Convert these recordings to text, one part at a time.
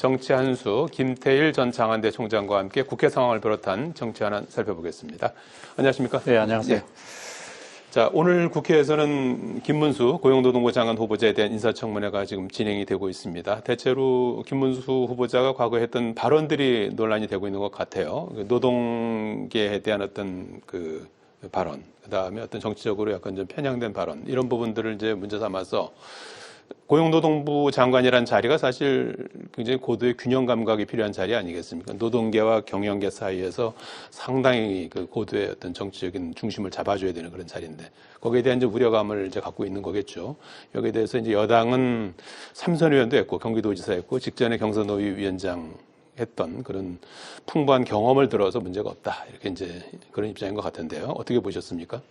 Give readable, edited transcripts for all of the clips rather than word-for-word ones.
정치 한수 김태일 전 장한대 총장과 함께 국회 상황을 비롯한 정치 현안 살펴보겠습니다. 안녕하십니까? 네, 안녕하세요. 네. 자, 오늘 국회에서는 김문수 고용노동부 장관 후보자에 대한 인사청문회가 지금 진행이 되고 있습니다. 대체로 김문수 후보자가 과거에 했던 발언들이 논란이 되고 있는 것 같아요. 노동계에 대한 어떤 그 발언, 그다음에 어떤 정치적으로 약간 좀 편향된 발언, 이런 부분들을 이제 문제 삼아서 고용노동부 장관이란 자리가 사실 굉장히 고도의 균형 감각이 필요한 자리 아니겠습니까? 노동계와 경영계 사이에서 상당히 그 고도의 어떤 정치적인 중심을 잡아줘야 되는 그런 자리인데, 거기에 대한 이제 우려감을 이제 갖고 있는 거겠죠. 여기에 대해서 이제 여당은 삼선 의원도 했고 경기도지사 했고 직전에 경선노위 위원장 했던 그런 풍부한 경험을 들어서 문제가 없다, 이렇게 이제 그런 입장인 것 같은데요. 어떻게 보셨습니까?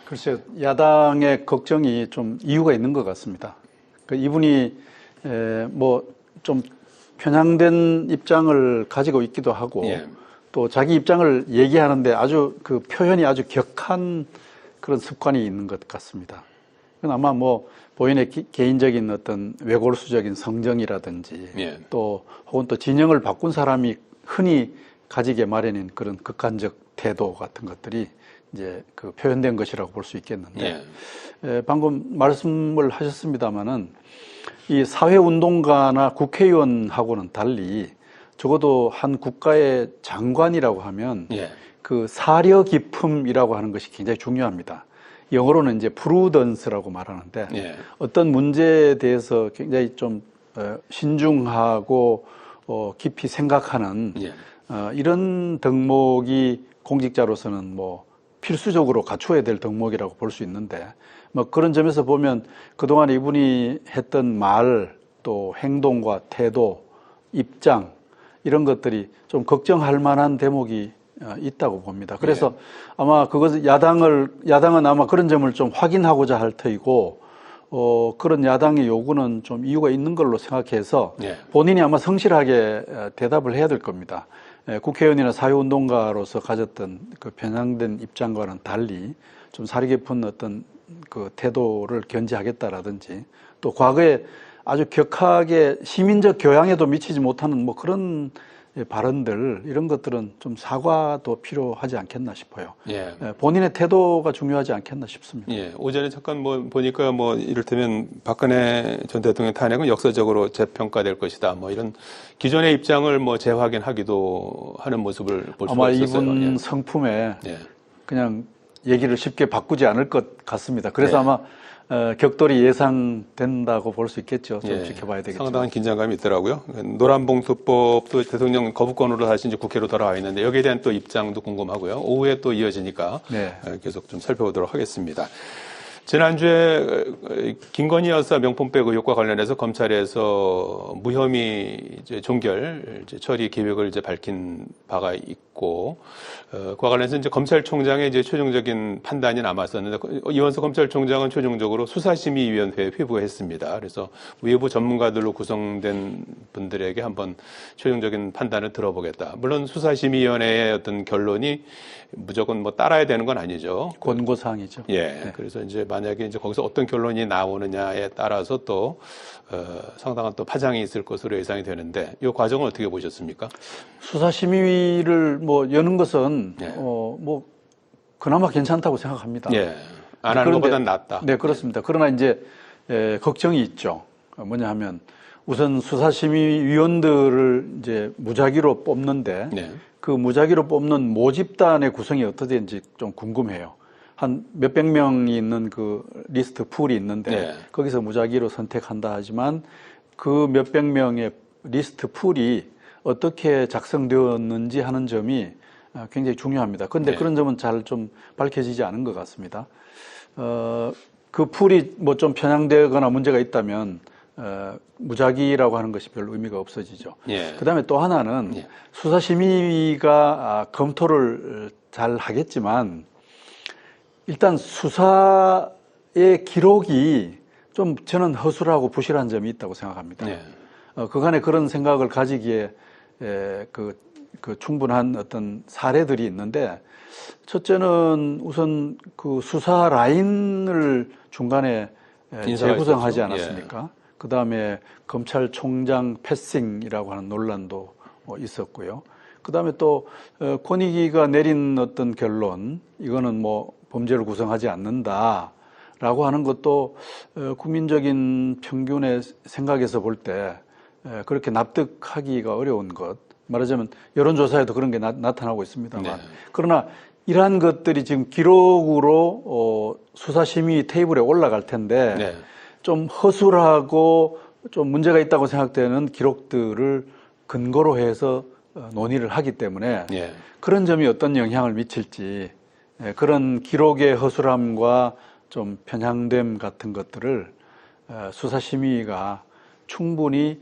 글쎄요, 야당의 걱정이 좀 이유가 있는 것 같습니다. 이분이 뭐 좀 편향된 입장을 가지고 있기도 하고, 예. 또 자기 입장을 얘기하는데 아주 그 표현이 아주 격한 그런 습관이 있는 것 같습니다. 그건 아마 뭐 본인의 개인적인 어떤 외골수적인 성정이라든지, 예. 또 혹은 또 진영을 바꾼 사람이 흔히 가지게 마련인 그런 극단적 태도 같은 것들이 이제 그 표현된 것이라고 볼 수 있겠는데, 방금 말씀을 하셨습니다마는 이 사회운동가나 국회의원하고는 달리 적어도 한 국가의 장관이라고 하면 그 사려 깊음이라고 하는 것이 굉장히 중요합니다. 영어로는 이제 프루던스라고 말하는데, 어떤 문제에 대해서 굉장히 좀 신중하고 깊이 생각하는 이런 덕목이 공직자로서는 뭐 필수적으로 갖춰야 될 덕목이라고 볼 수 있는데, 뭐 그런 점에서 보면 그동안 이분이 했던 말, 또 행동과 태도, 입장, 이런 것들이 좀 걱정할 만한 대목이 있다고 봅니다. 그래서 아마 그것을 야당은 아마 그런 점을 좀 확인하고자 할 터이고, 그런 야당의 요구는 좀 이유가 있는 걸로 생각해서 본인이 아마 성실하게 대답을 해야 될 겁니다. 국회의원이나 사회운동가로서 가졌던 그 편향된 입장과는 달리 좀 사리 깊은 어떤 그 태도를 견지하겠다라든지, 또 과거에 아주 격하게 시민적 교양에도 미치지 못하는 뭐 그런 발언들, 이런 것들은 좀 사과도 필요하지 않겠나 싶어요. 본인의 태도가 중요하지 않겠나 싶습니다. 오전에 잠깐 뭐 보니까 뭐 이를테면 박근혜 전 대통령 탄핵은 역사적으로 재평가될 것이다, 뭐 이런 기존의 입장을 뭐 재확인하기도 하는 모습을 볼 수가 있었어요. 아마 이분 성품에 그냥 얘기를 쉽게 바꾸지 않을 것 같습니다. 그래서 아마 격돌이 예상된다고 볼 수 있겠죠. 좀 지켜봐야 되겠죠. 상당한 긴장감이 있더라고요. 노란봉투법도 대통령 거부권으로 다시 이제 국회로 돌아와 있는데, 여기에 대한 또 입장도 궁금하고요. 오후에 또 이어지니까 계속 좀 살펴보도록 하겠습니다. 지난주에 김건희 여사 명품백 의혹과 관련해서 검찰에서 무혐의 이제 종결 처리 계획을 이제 밝힌 바가 있고, 그와 관련해서 이제 검찰총장의 이제 최종적인 판단이 남았었는데, 이원석 검찰총장은 최종적으로 수사심의위원회에 회부했습니다. 그래서 외부 전문가들로 구성된 분들에게 한번 최종적인 판단을 들어보겠다. 물론 수사심의위원회의 어떤 결론이 무조건 뭐 따라야 되는 건 아니죠. 권고사항이죠. 그래서 이제 만약에 이제 거기서 어떤 결론이 나오느냐에 따라서 또 상당한 또 파장이 있을 것으로 예상이 되는데, 이 과정은 어떻게 보셨습니까? 수사심의를 뭐 여는 것은 뭐 그나마 괜찮다고 생각합니다. 안 하는 것보다는 낫다. 네, 그렇습니다. 그러나 이제 걱정이 있죠. 뭐냐 하면 우선 수사심의위원들을 이제 무작위로 뽑는데, 그 무작위로 뽑는 모집단의 구성이 어떻게 되는지 좀 궁금해요. 한 몇백 명이 있는 그 리스트 풀이 있는데, 거기서 무작위로 선택한다 하지만 그 몇백 명의 리스트 풀이 어떻게 작성되었는지 하는 점이 굉장히 중요합니다. 그런데 그런 점은 잘 좀 밝혀지지 않은 것 같습니다. 그 풀이 뭐 좀 편향되거나 문제가 있다면 무작위라고 하는 것이 별 의미가 없어지죠. 그다음에 또 하나는 수사심의가 검토를 잘 하겠지만, 일단 수사의 기록이 좀 저는 허술하고 부실한 점이 있다고 생각합니다. 그간에 그런 생각을 가지기에 그 충분한 어떤 사례들이 있는데, 첫째는 우선 그 수사 라인을 중간에 재구성하지 않았습니까? 그 다음에 검찰총장 패싱이라고 하는 논란도 있었고요. 그 다음에 또 권익위가 내린 어떤 결론, 이거는 뭐 범죄를 구성하지 않는다라고 하는 것도 국민적인 평균의 생각에서 볼 때 그렇게 납득하기가 어려운 것. 말하자면 여론조사에도 그런 게 나타나고 있습니다만, 네. 그러나 이러한 것들이 지금 기록으로 수사심의 테이블에 올라갈 텐데 네. 좀 허술하고 좀 문제가 있다고 생각되는 기록들을 근거로 해서 논의를 하기 때문에 네. 그런 점이 어떤 영향을 미칠지, 그런 기록의 허술함과 좀 편향됨 같은 것들을 수사심의가 충분히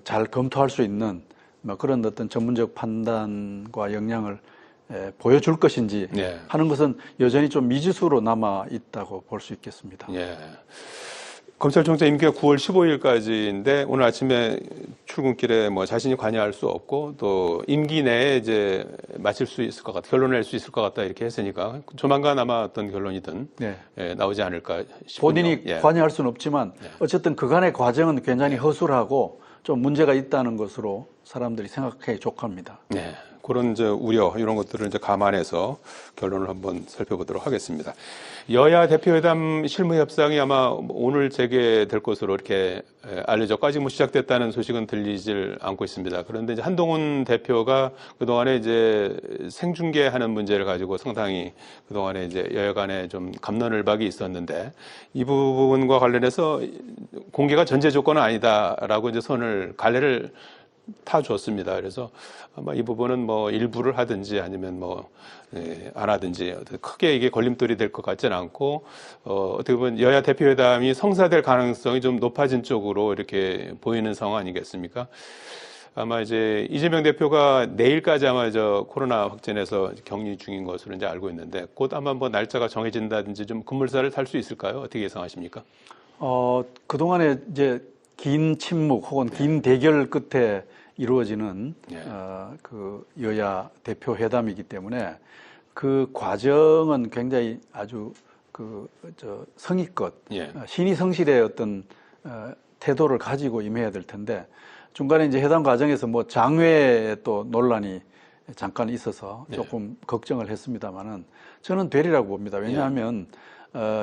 잘 검토할 수 있는 그런 어떤 전문적 판단과 역량을 보여줄 것인지 네. 하는 것은 여전히 좀 미지수로 남아 있다고 볼 수 있겠습니다. 예. 검찰총장 임기가 9월 15일까지인데 오늘 아침에 출근길에 뭐 자신이 관여할 수 없고 또 임기 내에 이제 마칠 수 있을 것 같다, 결론을 낼 수 있을 것 같다 이렇게 했으니까 조만간 아마 어떤 결론이든 네. 나오지 않을까 싶군요. 본인이 예. 관여할 수는 없지만 어쨌든 그간의 과정은 굉장히 허술하고 좀 문제가 있다는 것으로 사람들이 생각하기 좋합니다. 네. 그런 이제 우려 이런 것들을 이제 감안해서 결론을 한번 살펴보도록 하겠습니다. 여야 대표회담 실무 협상이 아마 오늘 재개될 것으로 이렇게 알려졌고 아직 뭐 시작됐다는 소식은 들리질 않고 있습니다. 그런데 이제 한동훈 대표가 그동안에 이제 생중계하는 문제를 가지고 상당히 그동안에 이제 여야 간에 좀 갑론을박이 있었는데 이 부분과 관련해서 공개가 전제 조건은 아니다라고 이제 갈래를 타줬습니다. 그래서 아마 이 부분은 뭐 일부를 하든지 아니면 뭐 안 하든지 크게 이게 걸림돌이 될 것 같지는 않고 어떻게 보면 여야 대표회담이 성사될 가능성이 좀 높아진 쪽으로 이렇게 보이는 상황 아니겠습니까? 아마 이제 이재명 대표가 내일까지 아마 코로나 확진해서 격리 중인 것으로 이제 알고 있는데 곧 아마 뭐 날짜가 정해진다든지 좀 급물살을 탈 수 있을까요? 어떻게 예상하십니까? 그동안에 이제 긴 침묵 혹은 긴 대결 끝에 이루어지는 그 여야 대표 회담이기 때문에 그 과정은 굉장히 아주 성의껏 신이 성실의 어떤 태도를 가지고 임해야 될 텐데 중간에 이제 회담 과정에서 뭐 장외에 또 논란이 잠깐 있어서 조금 걱정을 했습니다만은 저는 되리라고 봅니다. 왜냐하면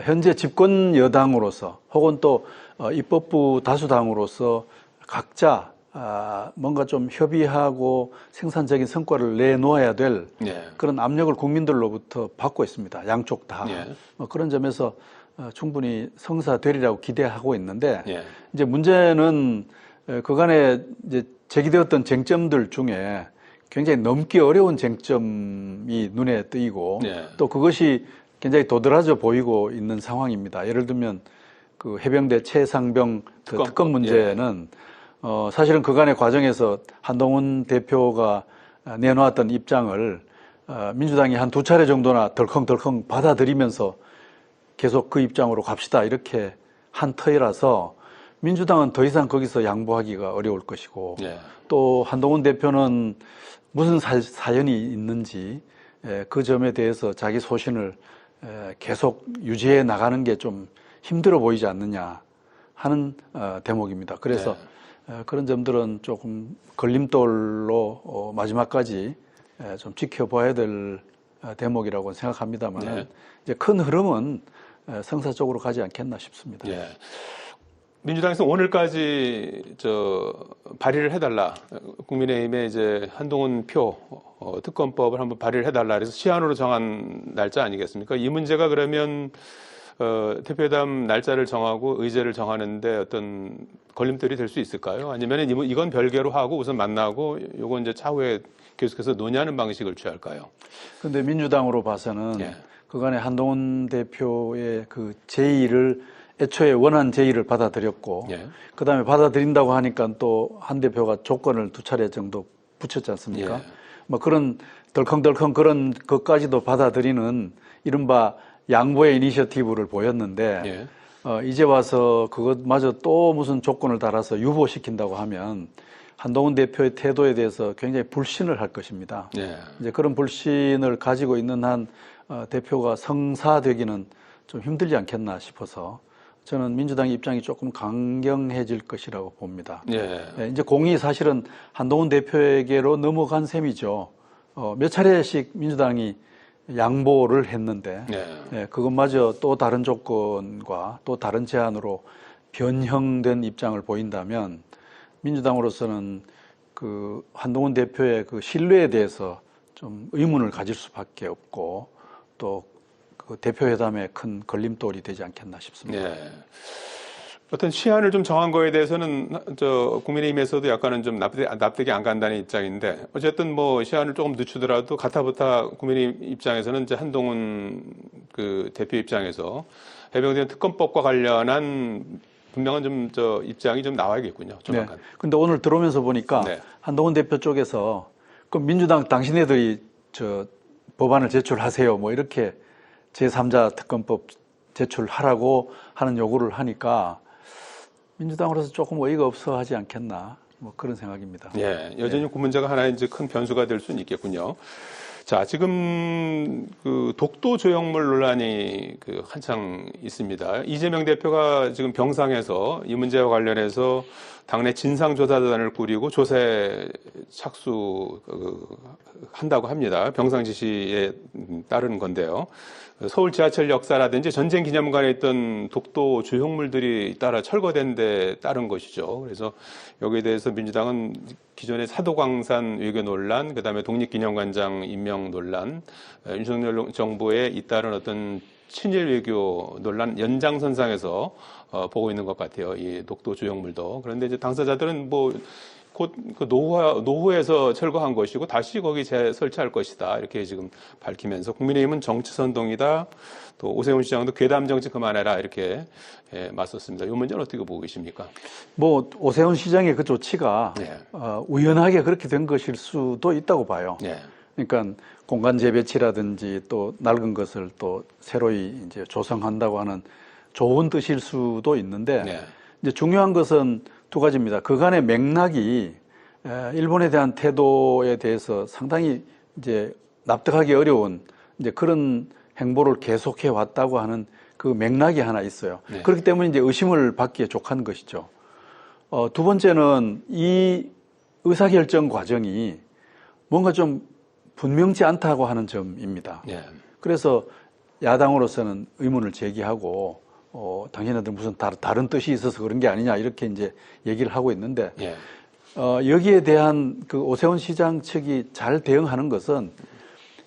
현재 집권 여당으로서 혹은 또 입법부 다수당으로서 각자 뭔가 좀 협의하고 생산적인 성과를 내놓아야 될 그런 압력을 국민들로부터 받고 있습니다. 양쪽 다. 그런 점에서 충분히 성사되리라고 기대하고 있는데 이제 문제는 그간에 이제 제기되었던 쟁점들 중에 굉장히 넘기 어려운 쟁점이 눈에 띄고 또 그것이 굉장히 도드라져 보이고 있는 상황입니다. 예를 들면 그 해병대 최상병 특검 문제는 사실은 그간의 과정에서 한동훈 대표가 내놓았던 입장을 민주당이 한 2차례 정도나 덜컹덜컹 받아들이면서 계속 그 입장으로 갑시다 이렇게 한 터이라서 민주당은 더 이상 거기서 양보하기가 어려울 것이고 또 한동훈 대표는 무슨 사연이 있는지 그 점에 대해서 자기 소신을 계속 유지해 나가는 게 좀 힘들어 보이지 않느냐 하는 대목입니다. 그래서 그런 점들은 조금 걸림돌로 마지막까지 좀 지켜봐야 될 대목이라고 생각합니다만 이제 큰 흐름은 성사 쪽으로 가지 않겠나 싶습니다. 민주당에서 오늘까지 발의를 해달라. 국민의힘에 이제 한동훈 표 특검법을 한번 발의를 해달라. 그래서 시한으로 정한 날짜 아니겠습니까? 이 문제가 그러면 대표회담 날짜를 정하고 의제를 정하는데 어떤 걸림돌이 될 수 있을까요? 아니면 이건 별개로 하고 우선 만나고 요건 이제 차후에 계속해서 논의하는 방식을 취할까요? 그런데 민주당으로 봐서는 그간에 한동훈 대표의 그 제의를 애초에 원한 제의를 받아들였고 그다음에 받아들인다고 하니까 또 한 대표가 조건을 2차례 정도 붙였지 않습니까? 뭐 그런 덜컹덜컹 그런 것까지도 받아들이는 이른바 양보의 이니셔티브를 보였는데 이제 와서 그것마저 또 무슨 조건을 달아서 유보시킨다고 하면 한동훈 대표의 태도에 대해서 굉장히 불신을 할 것입니다. 이제 그런 불신을 가지고 있는 한 대표가 성사되기는 좀 힘들지 않겠나 싶어서 저는 민주당 입장이 조금 강경해질 것이라고 봅니다. 예. 이제 공이 사실은 한동훈 대표에게로 넘어간 셈이죠. 몇 차례씩 민주당이 양보를 했는데 그것마저 또 다른 조건과 또 다른 제안으로 변형된 입장을 보인다면 민주당으로서는 그 한동훈 대표의 그 신뢰에 대해서 좀 의문을 가질 수밖에 없고 또 그 대표회담에 큰 걸림돌이 되지 않겠나 싶습니다. 어떤 시한을 좀 정한 거에 대해서는 국민의힘에서도 약간은 좀 납득이 안 간다는 입장인데 어쨌든 뭐 시한을 조금 늦추더라도 가타부타 국민의힘 입장에서는 이제 한동훈 그 대표 입장에서 해병대 특검법과 관련한 분명한 입장이 좀 나와야겠군요. 조만간. 근데 오늘 들어오면서 보니까 한동훈 대표 쪽에서 그 민주당 당신네들이 법안을 제출하세요. 뭐 이렇게 제3자 특검법 제출하라고 하는 요구를 하니까 민주당으로서 조금 어이가 없어 하지 않겠나. 뭐 그런 생각입니다. 여전히 그 문제가 하나의 이제 큰 변수가 될 수는 있겠군요. 자, 지금 그 독도 조형물 논란이 그 한창 있습니다. 이재명 대표가 지금 병상에서 이 문제와 관련해서 당내 진상조사단을 꾸리고 조사에 착수한다고 합니다. 병상 지시에 따르는 건데요. 서울 지하철 역사라든지 전쟁 기념관에 있던 독도 조형물들이 따라 철거된 데 따른 것이죠. 그래서 여기에 대해서 민주당은 기존의 사도광산 외교 논란, 그다음에 독립기념관장 임명 논란, 윤석열 정부의 잇따른 어떤 친일 외교 논란 연장선상에서 보고 있는 것 같아요. 이 독도 조형물도. 그런데 이제 당사자들은 뭐 곧 그 노후에서 철거한 것이고 다시 거기 재설치할 것이다. 이렇게 지금 밝히면서 국민의힘은 정치 선동이다. 또 오세훈 시장도 괴담 정치 그만해라. 이렇게 맞섰습니다. 이 문제는 어떻게 보고 계십니까? 뭐 오세훈 시장의 그 조치가 우연하게 그렇게 된 것일 수도 있다고 봐요. 그러니까 공간 재배치라든지 또 낡은 것을 또 새로이 이제 조성한다고 하는 좋은 뜻일 수도 있는데 이제 중요한 것은 두 가지입니다. 그간의 맥락이 일본에 대한 태도에 대해서 상당히 이제 납득하기 어려운 이제 그런 행보를 계속해 왔다고 하는 그 맥락이 하나 있어요. 그렇기 때문에 이제 의심을 받기에 족한 것이죠. 두 번째는 이 의사결정 과정이 뭔가 좀 분명치 않다고 하는 점입니다. 그래서 야당으로서는 의문을 제기하고 당신네들 무슨 다른 뜻이 있어서 그런 게 아니냐 이렇게 이제 얘기를 하고 있는데 여기에 대한 그 오세훈 시장 측이 잘 대응하는 것은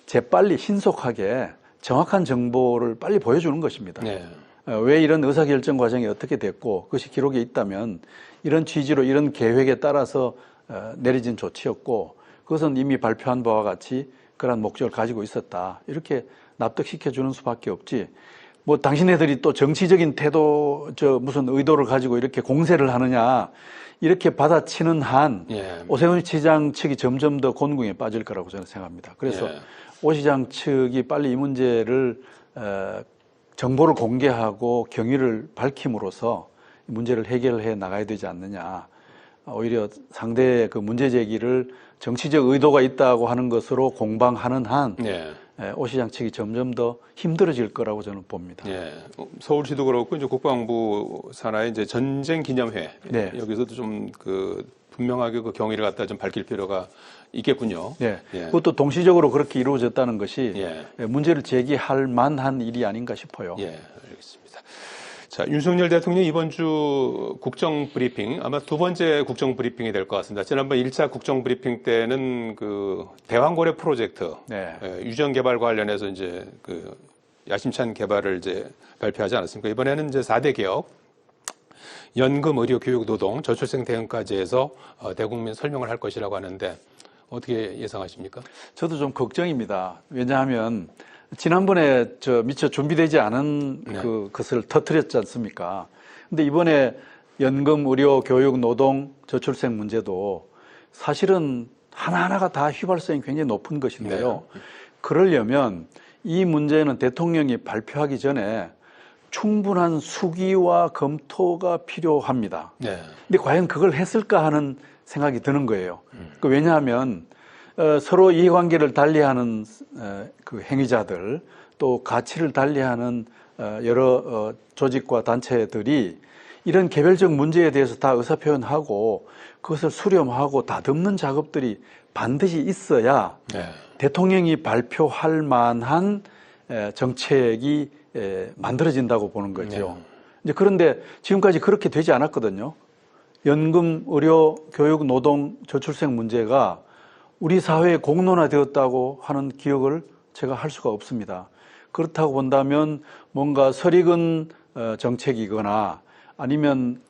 재빨리 신속하게 정확한 정보를 빨리 보여주는 것입니다. 왜 이런 의사결정 과정이 어떻게 됐고 그것이 기록에 있다면 이런 취지로 이런 계획에 따라서 내려진 조치였고 그것은 이미 발표한 바와 같이 그런 목적을 가지고 있었다. 이렇게 납득시켜주는 수밖에 없지. 뭐 당신네들이 또 정치적인 태도, 무슨 의도를 가지고 이렇게 공세를 하느냐 이렇게 받아치는 한 오세훈 시장 측이 점점 더 곤궁에 빠질 거라고 저는 생각합니다. 그래서 오 시장 측이 빨리 이 문제를 정보를 공개하고 경위를 밝힘으로써 문제를 해결해 나가야 되지 않느냐. 오히려 상대의 그 문제 제기를 정치적 의도가 있다고 하는 것으로 공방하는 한 오 시장 측이 점점 더 힘들어질 거라고 저는 봅니다. 서울시도 그렇고 이제 국방부 산하의 이제 전쟁 기념회 여기서도 좀 그 분명하게 그 경위를 갖다 좀 밝힐 필요가 있겠군요. 그것도 동시적으로 그렇게 이루어졌다는 것이 문제를 제기할 만한 일이 아닌가 싶어요. 알겠습니다. 자, 윤석열 대통령이 이번 주 국정 브리핑, 아마 두 번째 국정 브리핑이 될 것 같습니다. 지난번 1차 국정 브리핑 때는 그 대왕고래 프로젝트, 유전 개발 관련해서 이제 그 야심찬 개발을 이제 발표하지 않았습니까? 이번에는 이제 4대 개혁, 연금, 의료, 교육, 노동, 저출생 대응까지 해서 대국민 설명을 할 것이라고 하는데 어떻게 예상하십니까? 저도 좀 걱정입니다. 왜냐하면 지난번에 미처 준비되지 않은 그것을 터뜨렸지 않습니까? 근데 이번에 연금, 의료, 교육, 노동, 저출생 문제도 사실은 하나하나가 다 휘발성이 굉장히 높은 것인데요. 그러려면 이 문제는 대통령이 발표하기 전에 충분한 수기와 검토가 필요합니다. 근데 과연 그걸 했을까 하는 생각이 드는 거예요. 왜냐하면 서로 이해관계를 달리하는 그 행위자들 또 가치를 달리하는 여러 조직과 단체들이 이런 개별적 문제에 대해서 다 의사표현하고 그것을 수렴하고 다듬는 작업들이 반드시 있어야 네. 대통령이 발표할 만한 정책이 만들어진다고 보는 거죠. 이제 그런데 지금까지 그렇게 되지 않았거든요. 연금, 의료, 교육, 노동, 저출생 문제가 우리 사회에 공론화되었다고 하는 기억을 제가 할 수가 없습니다. 그렇다고 본다면 뭔가 설익은 정책이거나 아니면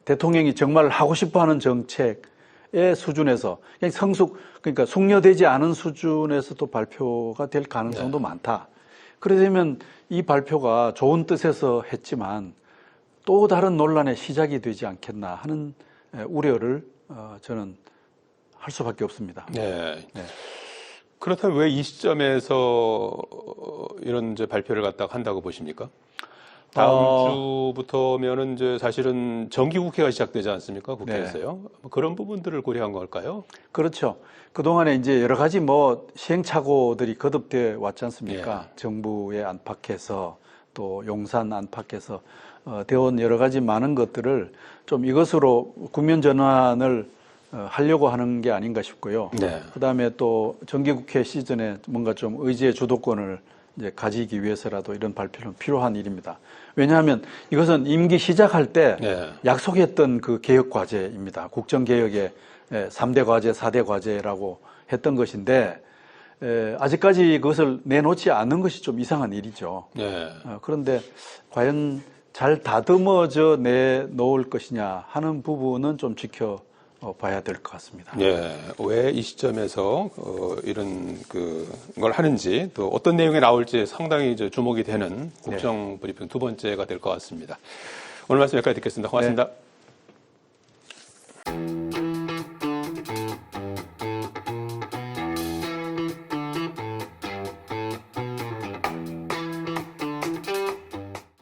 대통령이 정말 하고 싶어하는 정책의 수준에서 그냥 그러니까 숙려되지 않은 수준에서 또 발표가 될 가능성도 많다. 그러려면 이 발표가 좋은 뜻에서 했지만 또 다른 논란의 시작이 되지 않겠나 하는 우려를 저는 할 수밖에 없습니다. 네. 그렇다면 왜 이 시점에서 이런 이제 발표를 갖다가 한다고 보십니까? 다음 주부터면은 이제 사실은 정기국회가 시작되지 않습니까? 국회에서요. 그런 부분들을 고려한 걸까요? 그렇죠. 그동안에 이제 여러 가지 시행착오들이 거듭되어 왔지 않습니까? 정부의 안팎에서 또 용산 안팎에서 되어온 여러 가지 많은 것들을 좀 이것으로 국면 전환을 하려고 하는 게 아닌가 싶고요. 그다음에 또 정기국회 시즌에 뭔가 좀 의지의 주도권을 이제 가지기 위해서라도 이런 발표는 필요한 일입니다. 왜냐하면 이것은 임기 시작할 때 약속했던 그 개혁 과제입니다. 국정개혁의 3대 과제, 4대 과제라고 했던 것인데 아직까지 그것을 내놓지 않는 것이 좀 이상한 일이죠. 그런데 과연 잘 다듬어져 내놓을 것이냐 하는 부분은 좀 지켜봐야 될 것 같습니다. 왜 이 시점에서 이런 걸 하는지 또 어떤 내용이 나올지 상당히 이제 주목이 되는 국정 브리핑 두 번째가 될 것 같습니다. 오늘 말씀 여기까지 듣겠습니다. 고맙습니다.